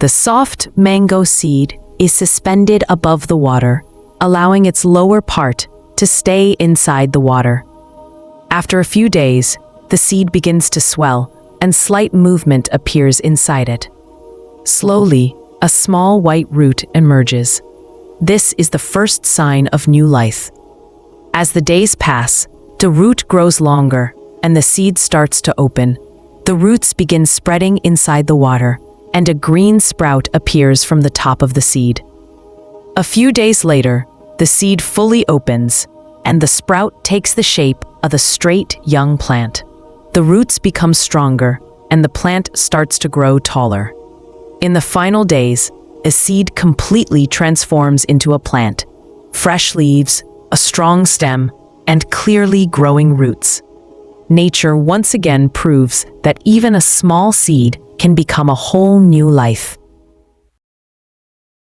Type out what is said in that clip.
The soft mango seed is suspended above the water, allowing its lower part to stay inside the water. After a few days, the seed begins to swell and slight movement appears inside it. Slowly, a small white root emerges. This is the first sign of new life. As the days pass, the root grows longer and the seed starts to open. The roots begin spreading inside the water, and a green sprout appears from the top of the seed. A few days later, the seed fully opens, and the sprout takes the shape of a straight young plant. The roots become stronger, and the plant starts to grow taller. In the final days, a seed completely transforms into a plant. Fresh leaves, a strong stem, and clearly growing roots. Nature once again proves that even a small seed can become a whole new life.